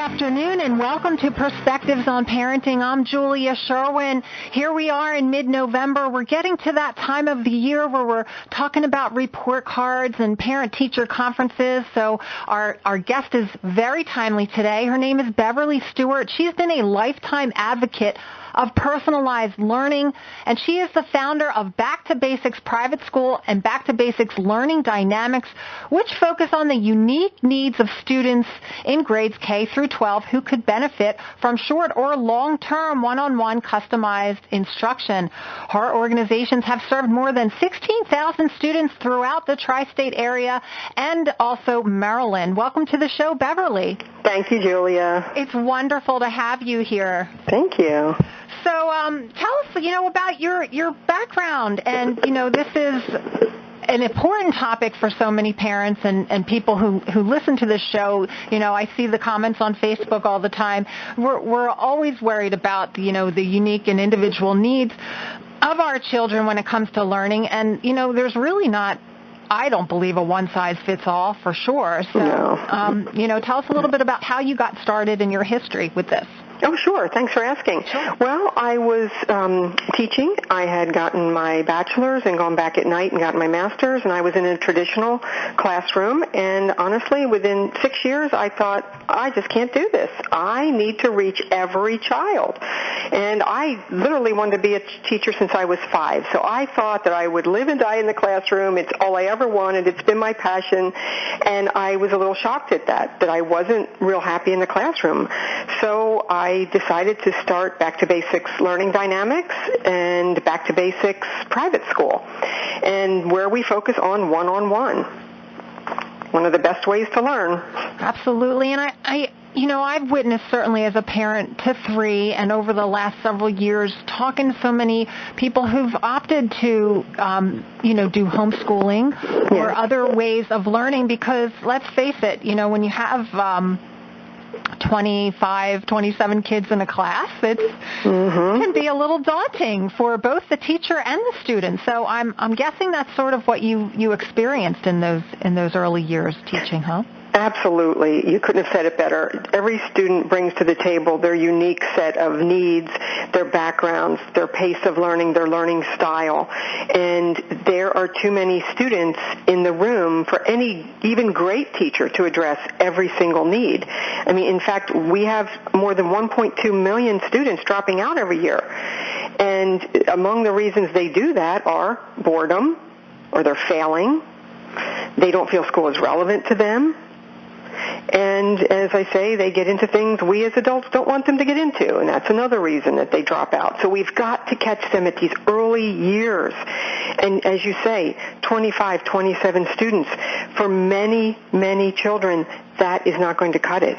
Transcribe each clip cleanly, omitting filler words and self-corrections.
afternoon and welcome to Perspectives on Parenting. I'm Julia Sherwin. Here we are in mid-November. We're getting to that time of the year where we're talking about report cards and parent-teacher conferences. So our guest is very timely today. Her name is Beverly Stewart. She's been a lifetime advocate of personalized learning, and she is the founder of Back to Basics Private School and Back to Basics Learning Dynamics, which focus on the unique needs of students in grades K through 12 who could benefit from short or long-term one-on-one customized instruction. Her organizations have served more than 16,000 students throughout the tri-state area and also Maryland. Welcome to the show, Beverly. Thank you, Julia. It's wonderful to have you here. Thank you. So tell us, about your background. And, this is an important topic for so many parents and people who listen to this show. I see the comments on Facebook all the time. We're always worried about, the unique and individual needs of our children when it comes to learning. And, there's really not, I don't believe, a one-size-fits-all for sure. So, no. Tell us a little bit about how you got started in your history with this. Oh, sure. Thanks for asking. Sure. Well, I was teaching. I had gotten my bachelor's and gone back at night and gotten my master's, and I was in a traditional classroom. And honestly, within 6 years, I thought, I just can't do this. I need to reach every child. And I literally wanted to be a teacher since I was 5. So I thought that I would live and die in the classroom. It's all I ever wanted. It's been my passion. And I was a little shocked at that I wasn't real happy in the classroom. So I decided to start Back to Basics Learning Dynamics and Back to Basics Private School, and where we focus on one-on-one. One of the best ways to learn. Absolutely. And I've witnessed, certainly as a parent to 3, and over the last several years, talking to so many people who've opted to, do homeschooling or other ways of learning, because let's face it, when you have 25, 27 kids in a class, it can be a little daunting for both the teacher and the student. So I'm guessing that's sort of what you experienced in those early years teaching, huh? Absolutely. You couldn't have said it better. Every student brings to the table their unique set of needs, their backgrounds, their pace of learning, their learning style. And there are too many students in the room for any even great teacher to address every single need. I mean, in fact, we have more than 1.2 million students dropping out every year. And among the reasons they do that are boredom, or they're failing. They don't feel school is relevant to them. And as I say, they get into things we as adults don't want them to get into, and that's another reason that they drop out. So we've got to catch them at these early years. And as you say, 25, 27 students. For many, many children, that is not going to cut it.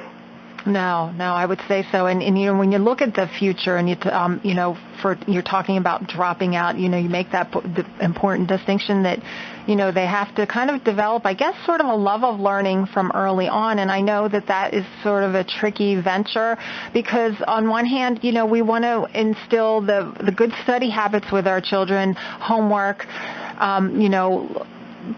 No, I would say so. And when you look at the future, and you're talking about dropping out, you make that the important distinction that they have to kind of develop, I guess, sort of a love of learning from early on. And I know that is sort of a tricky venture, because on one hand, we want to instill the good study habits with our children, homework,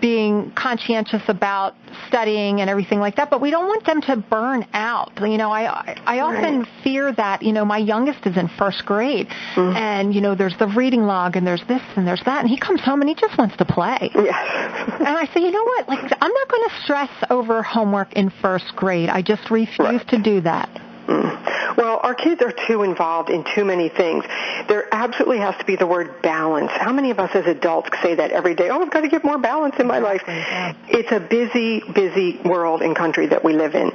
being conscientious about studying and everything like that, but we don't want them to burn out. I often fear that, my youngest is in first grade, and, there's the reading log, and there's this and there's that, and he comes home and he just wants to play. Yes. And I say, what, I'm not going to stress over homework in first grade. I just refuse to do that. Well, our kids are too involved in too many things. There absolutely has to be the word balance. How many of us as adults say that every day? Oh, I've got to get more balance in my life. It's a busy, busy world and country that we live in.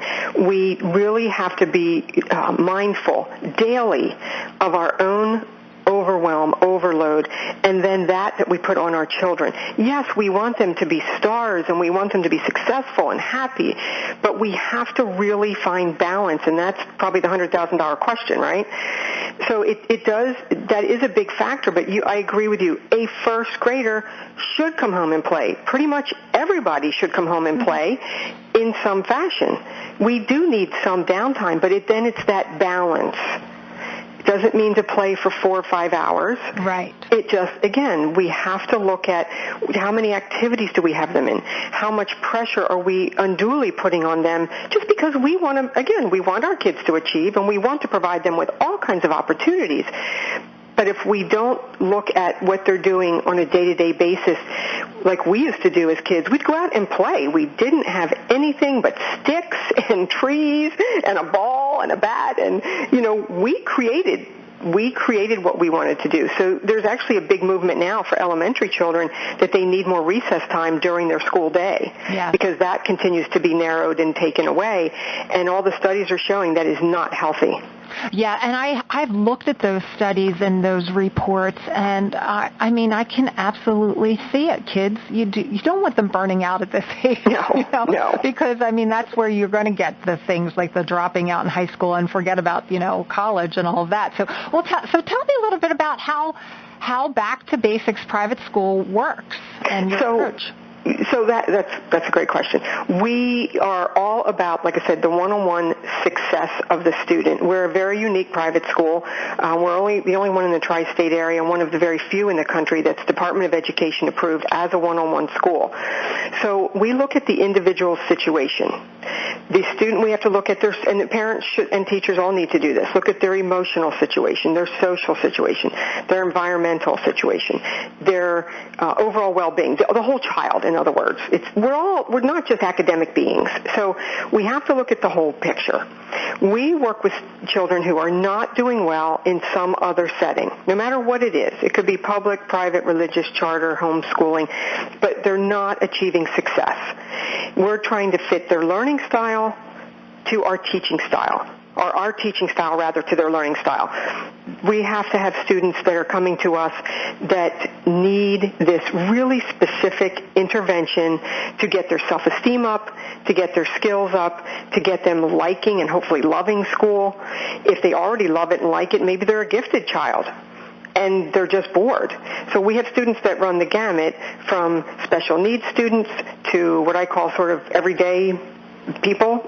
We really have to be mindful daily of our own overwhelm, overload, and then that we put on our children. Yes, we want them to be stars and we want them to be successful and happy, but we have to really find balance, and that's probably the $100,000 question, right? So that is a big factor, but I agree with you. A first grader should come home and play. Pretty much everybody should come home and play in some fashion. We do need some downtime, but then it's that balance. doesn't mean to play for 4 or 5 hours. Right. It just, again, we have to look at how many activities do we have them in? How much pressure are we unduly putting on them just because we want to, again, we want our kids to achieve and we want to provide them with all kinds of opportunities. But if we don't look at what they're doing on a day-to-day basis like we used to do as kids, we'd go out and play. We didn't have anything but sticks and trees and a ball and a bat. And, we created what we wanted to do. So there's actually a big movement now for elementary children that they need more recess time during their school day, because that continues to be narrowed and taken away. And all the studies are showing that is not healthy. Yeah, and I've looked at those studies and those reports, and I can absolutely see it. Kids, you don't want them burning out at this age. No. Because that's where you're going to get the things like the dropping out in high school and forget about college and all of that. So tell me a little bit about how Back to Basics private school works and your approach. So that's a great question. We are all about, like I said, the one-on-one success of the student. We're a very unique private school. We're the only one in the tri-state area, and one of the very few in the country that's Department of Education approved as a one-on-one school. So we look at the individual situation. The student, we have to look at and the parents and teachers all need to do this. Look at their emotional situation, their social situation, their environmental situation, their overall well-being, the whole child. In other words, we're not just academic beings, so we have to look at the whole picture. We work with children who are not doing well in some other setting, no matter what it is. It could be public, private, religious, charter, homeschooling, but they're not achieving success. We're trying to fit their learning style to our teaching style, or our teaching style, rather, to their learning style. We have to have students that are coming to us that need this really specific intervention to get their self-esteem up, to get their skills up, to get them liking and hopefully loving school. If they already love it and like it, maybe they're a gifted child and they're just bored. So we have students that run the gamut from special needs students to what I call sort of everyday people,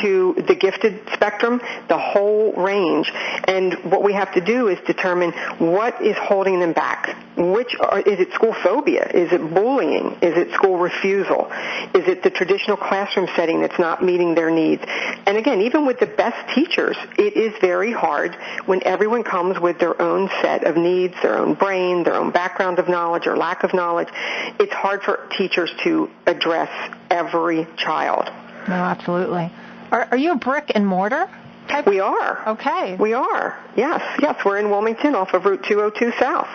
to the gifted spectrum, the whole range. And what we have to do is determine what is holding them back. Is it school phobia? Is it bullying? Is it school refusal? Is it the traditional classroom setting that's not meeting their needs? And again, even with the best teachers, it is very hard when everyone comes with their own set of needs, their own brain, their own background of knowledge or lack of knowledge. It's hard for teachers to address every child. No, absolutely. Are you a brick and mortar type? We are. Okay. We are. Yes. We're in Wilmington off of Route 202 South.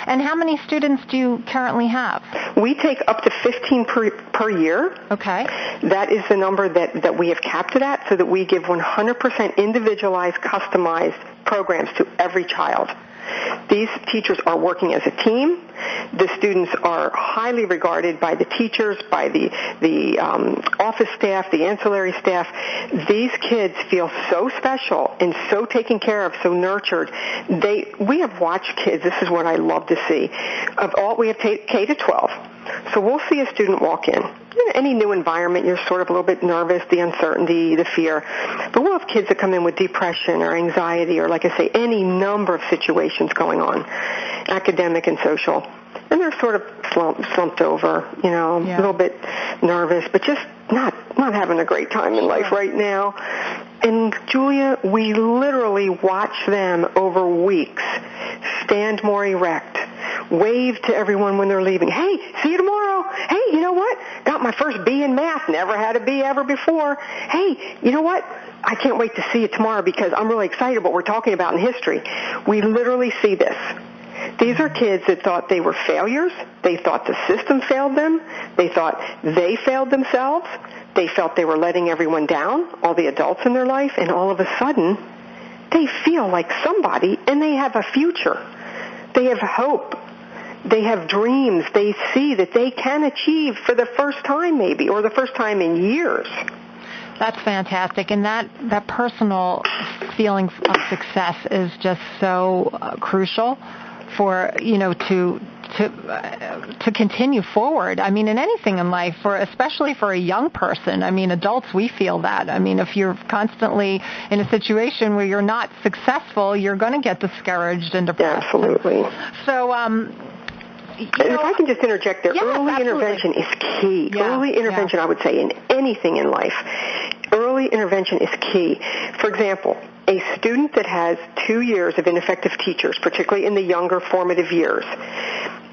And how many students do you currently have? We take up to 15 per year. Okay. That is the number that we have capped it at, so that we give 100% individualized, customized programs to every child. These teachers are working as a team. The students are highly regarded by the teachers, by the office staff, the ancillary staff. These kids feel so special and so taken care of, so nurtured. We have watch kids. This is what I love to see. We have K to 12. So we'll see a student walk in. Any new environment, you're sort of a little bit nervous, the uncertainty, the fear. But we'll have kids that come in with depression or anxiety or, like I say, any number of situations going on, academic and social. And they're sort of slumped over, a little bit nervous, but just not having a great time in life right now. And, Julia, we literally watch them over weeks stand more erect, wave to everyone when they're leaving. Hey, see you tomorrow. Hey, you know what? Got my first B in math. Never had a B ever before. Hey, you know what? I can't wait to see you tomorrow because I'm really excited what we're talking about in history. We literally see this. These are kids that thought they were failures. They thought the system failed them. They thought they failed themselves. They felt they were letting everyone down, all the adults in their life, and all of a sudden, they feel like somebody, and they have a future. They have hope. They have dreams. They see that they can achieve for the first time maybe, or the first time in years. That's fantastic. And that personal feeling of success is just so crucial for, to continue forward. I mean, in anything in life, especially for a young person. I mean, adults, we feel that. I mean, if you're constantly in a situation where you're not successful, you're going to get discouraged and depressed. Absolutely. So, if I can just interject there, early intervention is key. Yeah, early intervention, I would say, in anything in life, early intervention is key. For example, a student that has 2 years of ineffective teachers, particularly in the younger formative years,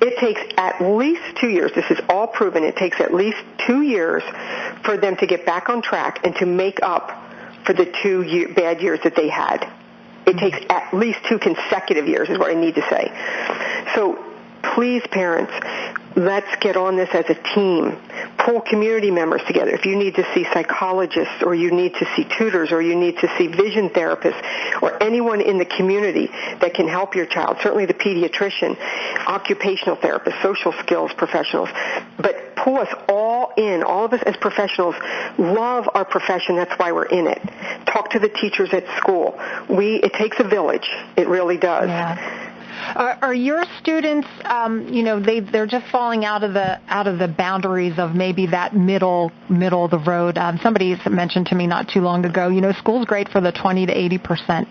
it takes at least 2 years. This is all proven. It takes at least 2 years for them to get back on track and to make up for the bad years that they had. It takes at least 2 consecutive years is what I need to say. So please, parents, let's get on this as a team. Pull community members together. If you need to see psychologists or you need to see tutors or you need to see vision therapists or anyone in the community that can help your child, certainly the pediatrician, occupational therapists, social skills professionals, but pull us all in. All of us as professionals love our profession. That's why we're in it. Talk to the teachers at school. It takes a village. It really does. Yeah. Are your students, they're just falling out of the boundaries of maybe that middle of the road? Somebody mentioned to me not too long ago, school's great for the 20 to 80%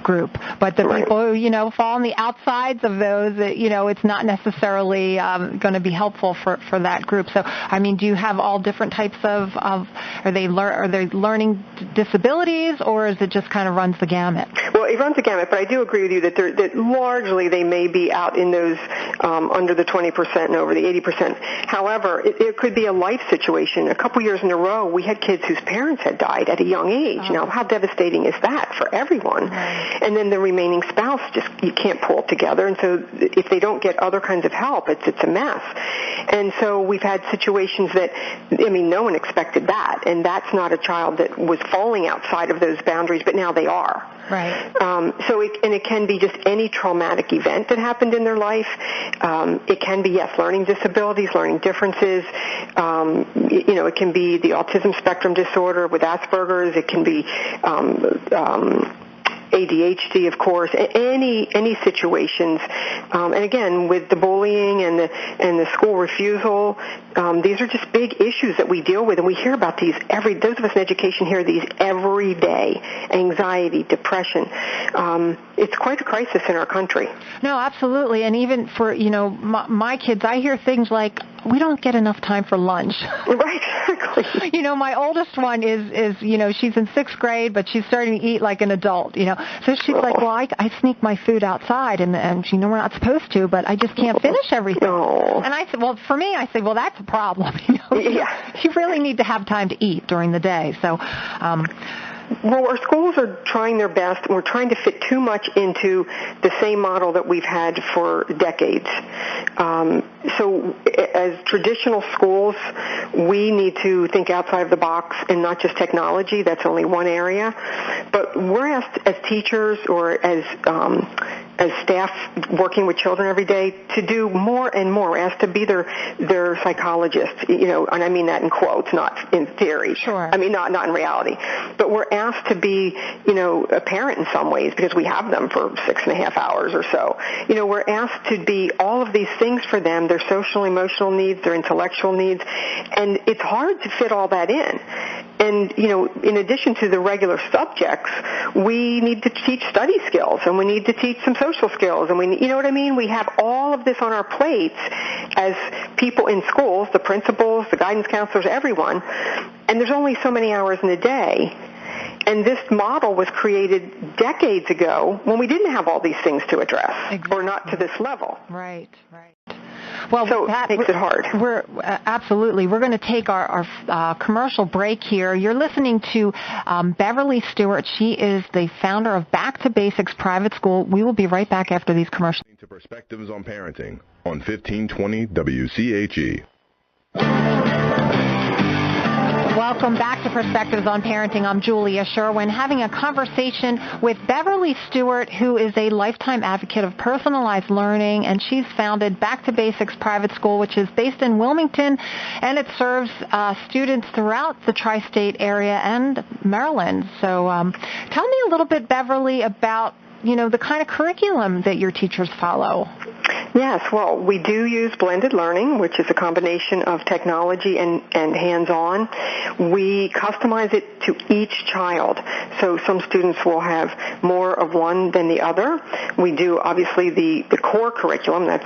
group, but the people who, fall on the outsides of those, it's not necessarily going to be helpful for that group. So, I mean, do you have all different types of are they learning disabilities, or is it just kind of runs the gamut? Well, it runs the gamut, but I do agree with you that largely they may be out in those under the 20% and over the 80%. However, it could be a life situation. A couple years in a row, we had kids whose parents had died at a young age. Oh. Now, how devastating is that for everyone? Right. And then the remaining spouse, you can't pull it together. And so if they don't get other kinds of help, it's a mess. And so we've had situations that, no one expected that. And that's not a child that was falling outside of those boundaries, but now they are. Right. It can be just any traumatic event that happened in their life. It can be, yes, learning disabilities, learning differences. It can be the autism spectrum disorder with Asperger's. It can be ADHD, of course, any situations, and again with the bullying and the school refusal, these are just big issues that we deal with, and we hear about these those of us in education hear these every day. Anxiety, depression. It's quite a crisis in our country. No, absolutely, and even for my kids, I hear things like, we don't get enough time for lunch. Right, exactly. My oldest one is she's in 6th grade, but she's starting to eat like an adult, So she's like, well, I sneak my food outside, and we're not supposed to, but I just can't finish everything. Oh. And I said, well, for me, that's a problem. Yeah. You really need to have time to eat during the day. So, well, our schools are trying their best, and we're trying to fit too much into the same model that we've had for decades. So as traditional schools, we need to think outside of the box and not just technology. That's only one area. But we're asked as teachers or as staff working with children every day to do more and more. We're asked to be their psychologists, and I mean that in quotes, not in theory. Sure. Not in reality. But we're asked to be, a parent in some ways because we have them for 6.5 hours or so. We're asked to be all of these things for them, their social, emotional needs, their intellectual needs, and it's hard to fit all that in. And, in addition to the regular subjects, we need to teach study skills, and we need to teach some social skills, and we have all of this on our plates as people in schools, the principals, the guidance counselors, everyone, and there's only so many hours in a day. And this model was created decades ago when we didn't have all these things to address, exactly. Or not to this level. Right. Well, so that makes it hard. Absolutely. We're going to take our commercial break here. You're listening to Beverly Stewart. She is the founder of Back to Basics Private School. We will be right back after these commercials. To Perspectives on Parenting on 1520 WCHE. Welcome back to Perspectives on Parenting. I'm Julia Sherwin, having a conversation with Beverly Stewart, who is a lifetime advocate of personalized learning, and she's founded Back to Basics Private School, which is based in Wilmington, and it serves students throughout the tri-state area and Maryland. So tell me a little bit, Beverly, about the kind of curriculum that your teachers follow. Yes, well, we do use blended learning, which is a combination of technology and hands-on. We customize it to each child. So some students will have more of one than the other. We do, obviously, the core curriculum, that's,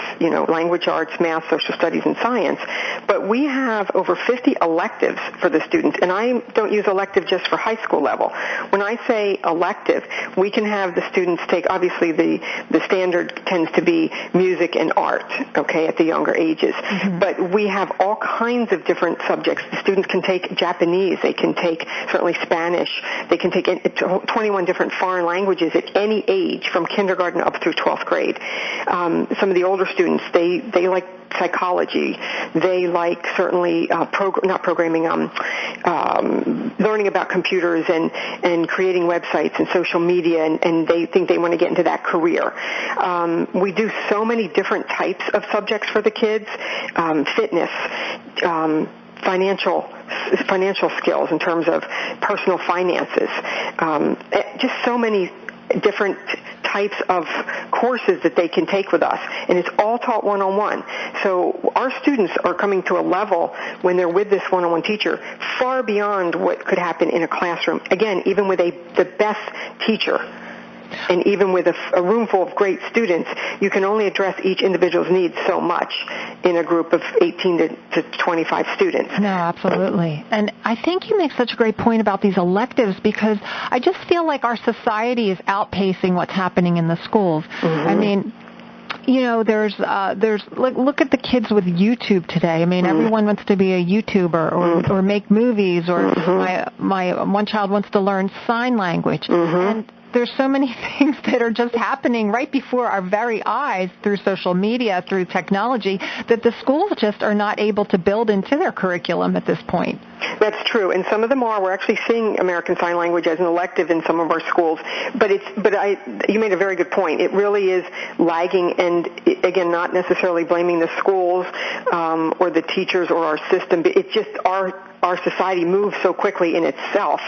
language arts, math, social studies, and science. But we have over 50 electives for the students, and I don't use elective just for high school level. When I say elective, we can have the students take, obviously, the standard tends to be music and art, okay, at the younger ages. Mm-hmm. But we have all kinds of different subjects. The students can take Japanese. They can take, certainly, Spanish. They can take 21 different foreign languages at any age, from kindergarten up through 12th grade. Some of the older students, they like psychology. They like, certainly, learning about computers and creating websites and social media, and they think they want to get into that career. We do so many different types of subjects for the kids, fitness, financial skills in terms of personal finances, just so many different types of courses that they can take with us, and it's all taught one-on-one. So our students are coming to a level when they're with this one-on-one teacher far beyond what could happen in a classroom. Again, even with the best teacher, and even with a room full of great students, you can only address each individual's needs so much in a group of 18 to 25 students. No, absolutely. And I think you make such a great point about these electives, because I just feel like our society is outpacing what's happening in the schools. Mm-hmm. I mean, there's look at the kids with YouTube today. I mean, mm-hmm. everyone wants to be a YouTuber or make movies, or mm-hmm. my one child wants to learn sign language. Mm-hmm. And there's so many things that are just happening right before our very eyes through social media, through technology, that the schools just are not able to build into their curriculum at this point. That's true, and some of them are. We're actually seeing American Sign Language as an elective in some of our schools. You made a very good point. It really is lagging, and again, not necessarily blaming the schools or the teachers or our system. It's just our society moves so quickly in itself.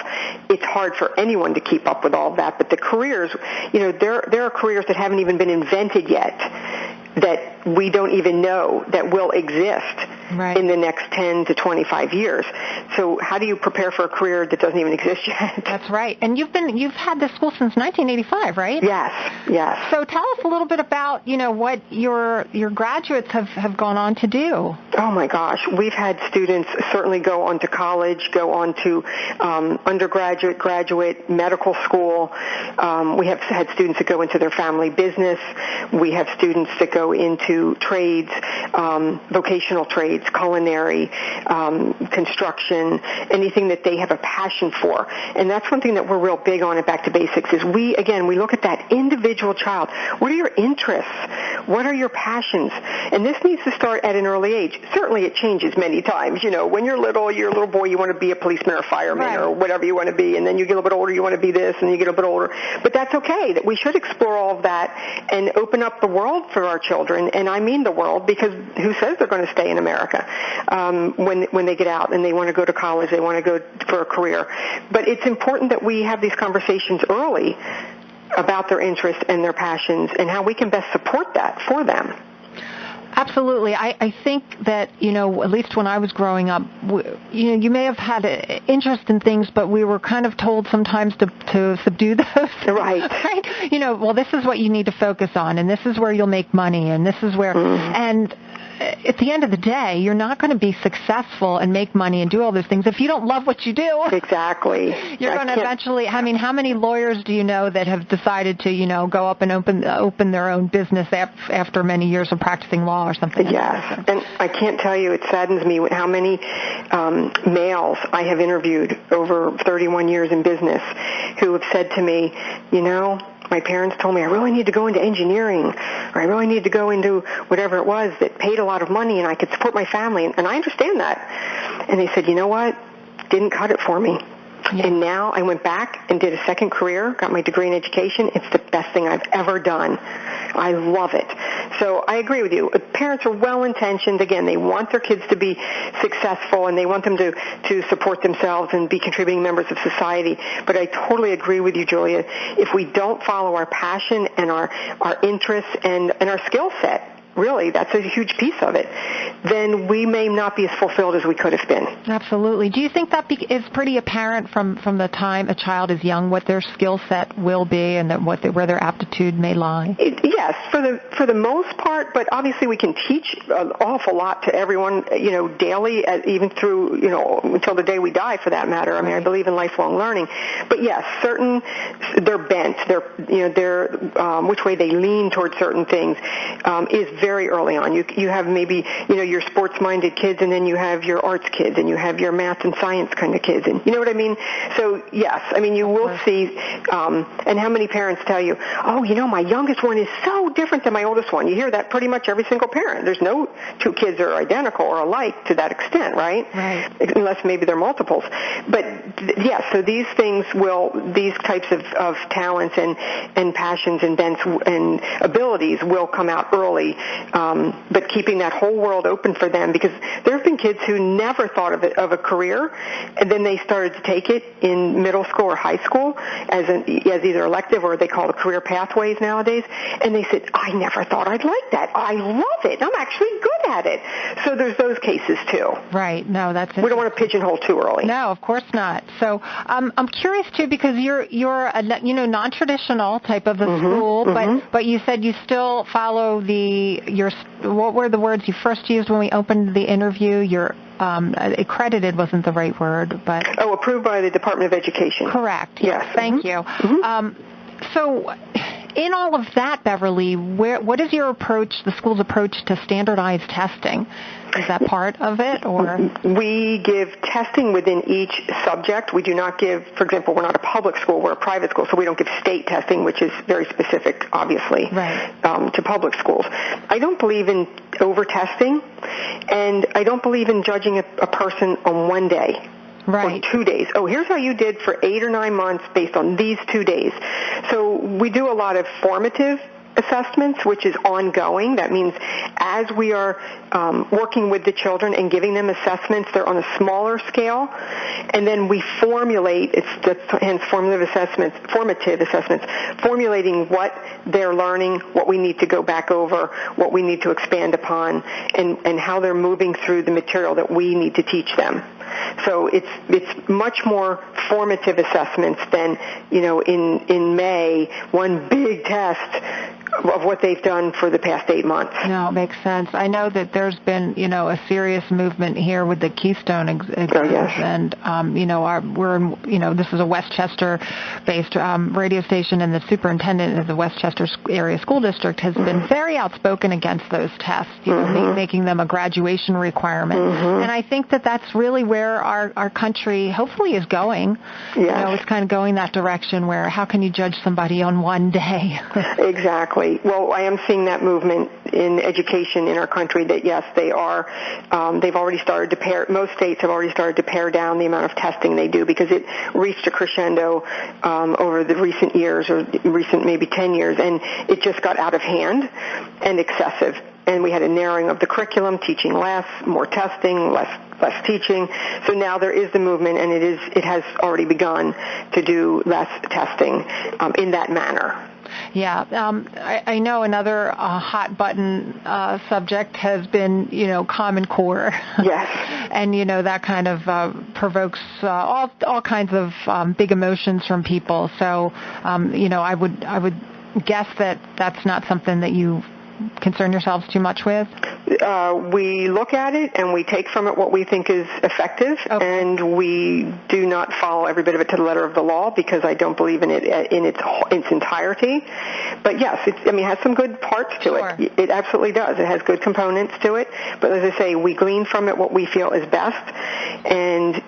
It's hard for anyone to keep up with all that. But the careers, there are careers that haven't even been invented yet, that we don't even know that will exist in the next 10 to 25 years. So how do you prepare for a career that doesn't even exist yet? That's right. And you've had this school since 1985, right? Yes. So tell us a little bit about, what your graduates have gone on to do. Oh my gosh. We've had students certainly go on to college, go on to undergraduate, graduate, medical school. We have had students that go into their family business. We have students that go into trades, vocational trades, culinary, construction, anything that they have a passion for. And that's one thing that we're real big on at Back to Basics is we look at that individual child. What are your interests? What are your passions? And this needs to start at an early age. Certainly it changes many times. When you're a little boy, you want to be a policeman or a fireman or whatever you want to be. And then you get a little bit older, you want to be this, and you get a bit older. But that's okay. That we should explore all of that and open up the world for our children. And I mean the world, because who says they're going to stay in America when they get out and they want to go to college, they want to go for a career. But it's important that we have these conversations early about their interests and their passions and how we can best support that for them. Absolutely. I think that, at least when I was growing up, you may have had an interest in things, but we were kind of told sometimes to subdue those. Right. Right? Well, this is what you need to focus on, and this is where you'll make money, and this is where... Mm-hmm. And at the end of the day, you're not going to be successful and make money and do all those things if you don't love what you do. Exactly. You're going to eventually, how many lawyers do you know that have decided to, go up and open their own business after many years of practicing law or something? Yes. And I can't tell you, it saddens me how many males I have interviewed over 31 years in business who have said to me, my parents told me I really need to go into engineering, or I really need to go into whatever it was that paid a lot of money and I could support my family. And I understand that. And they said, you know what? Didn't cut it for me. Yeah. And now I went back and did a second career, got my degree in education. It's the best thing I've ever done. I love it. So I agree with you. Parents are well-intentioned. Again, they want their kids to be successful, and they want them to support themselves and be contributing members of society. But I totally agree with you, Julia. If we don't follow our passion and our interests and our skill set, really, that's a huge piece of it, then we may not be as fulfilled as we could have been. Absolutely. Do you think that is pretty apparent from the time a child is young, what their skill set will be and that where their aptitude may lie? Yes, for the most part, but obviously we can teach an awful lot to everyone, daily, even through, until the day we die, for that matter. I mean, I believe in lifelong learning. But yes, their bent, their which way they lean towards certain things is very early on. You have maybe, your sports-minded kids, and then you have your arts kids, and you have your math and science kind of kids, and you know what I mean? So yes, I mean, you will see, and how many parents tell you, oh, my youngest one is so different than my oldest one. You hear that pretty much every single parent. There's no two kids are identical or alike to that extent, right? Right. Unless maybe they're multiples. But yes, so these types of talents and passions and bents and abilities will come out early, but keeping that whole world open for them, because there have been kids who never thought of a career, and then they started to take it in middle school or high school as either elective or they call it career pathways nowadays, and they said, I never thought I'd like that. I love it. I'm actually good at it. So there's those cases too. Right. No, that's we don't want to pigeonhole too early. No, of course not. So I'm curious too, because you're a non-traditional type of a school, but you said you still follow what were the words you first used when we opened the interview? Your accredited wasn't the right word, but approved by the Department of Education. Correct. Yes. Thank you. So in all of that, Beverly, what is your approach, the school's approach to standardized testing? Is that part of it, or? We give testing within each subject. We do not give, for example, we're not a public school, we're a private school, so we don't give state testing, which is very specific, obviously, to public schools. I don't believe in over-testing, and I don't believe in judging a person on one day. Right. Or 2 days. Oh, here's how you did for 8 or 9 months based on these 2 days. So we do a lot of formative assessments, which is ongoing. That means as we are working with the children and giving them assessments, they're on a smaller scale, and then we formulate, hence formative assessments, formulating what they're learning, what we need to go back over, what we need to expand upon, and how they're moving through the material that we need to teach them. So it's much more formative assessments than, in May, one big test of what they've done for the past 8 months. No, it makes sense. I know that there's been, a serious movement here with the Keystone exams, and we're in, this is a Westchester-based radio station, and the superintendent of the Westchester area school district has been very outspoken against those tests, making them a graduation requirement. And I think that that's really where our country hopefully is going. Yes. It's kind of going that direction where how can you judge somebody on one day? Exactly. Well, I am seeing that movement in education in our country that, yes, they are. They've already started to most states have already started to pare down the amount of testing they do, because it reached a crescendo over the recent years, or recent maybe 10 years, and it just got out of hand and excessive. And we had a narrowing of the curriculum, teaching less, more testing, less teaching. So now there is the movement, and it has already begun to do less testing in that manner. Yeah, I know another hot button subject has been, Common Core. Yes. And, that kind of provokes all kinds of big emotions from people. So, I would guess that that's not something that you concern yourselves too much with? We look at it and we take from it what we think is effective, and we do not follow every bit of it to the letter of the law, because I don't believe in it in its entirety. But yes, it has some good parts to it. It absolutely does. It has good components to it. But as I say, we glean from it what we feel is best, and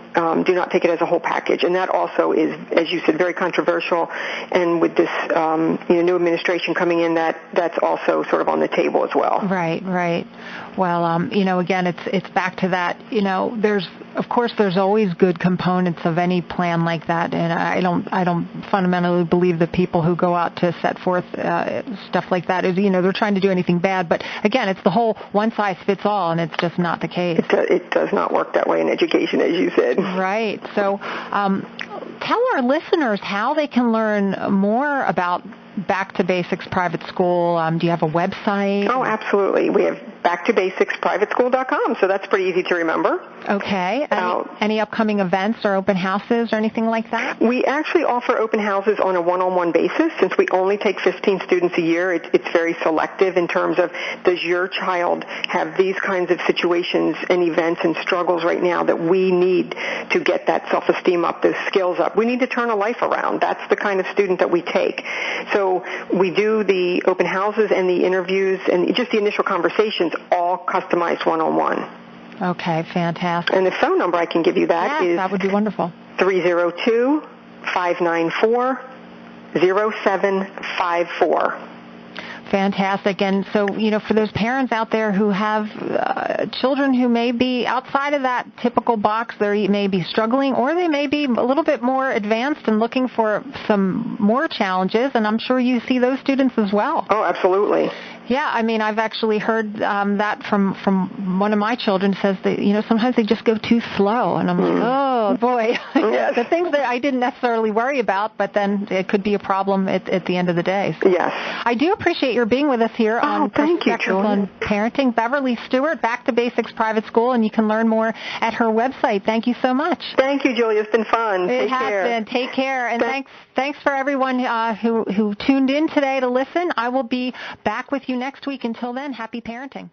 do not take it as a whole package. And that also is, as you said, very controversial. And with this new administration coming in, that's also sort of on the table as well. Right. Well, again, it's back to that. There's always good components of any plan like that, and I don't fundamentally believe that people who go out to set forth stuff like that is, they're trying to do anything bad. But again, it's the whole one size fits all, and it's just not the case. It does not work that way in education, as you said. Right. So, tell our listeners how they can learn more about Back to Basics Private School. Do you have a website? Oh, absolutely. We have backtobasicsprivateschool.com, so that's pretty easy to remember. Okay. Any upcoming events or open houses or anything like that? We actually offer open houses on a one-on-one basis. Since we only take 15 students a year, it's very selective in terms of, does your child have these kinds of situations and events and struggles right now that we need to get that self-esteem up, those skills up. We need to turn a life around. That's the kind of student that we take. So we do the open houses and the interviews and just the initial conversations, all customized one-on-one. Okay, fantastic. And the phone number I can give you is that would be wonderful. 302-594-0754. Fantastic. And so, for those parents out there who have children who may be outside of that typical box, they may be struggling or they may be a little bit more advanced and looking for some more challenges, and I'm sure you see those students as well. Oh, absolutely. Yeah, I've actually heard that from one of my children. Says that sometimes they just go too slow, and I'm like, oh boy, yes. The things that I didn't necessarily worry about, but then it could be a problem at the end of the day. So yes, I do appreciate your being with us here on Perspectives on Parenting. Beverly Stewart, Back to Basics Private School, and you can learn more at her website. Thank you so much. Thank you, Julia. It's been fun. It has been. Take care, and thanks for everyone who tuned in today to listen. I will be back with you next week. Until then, happy parenting.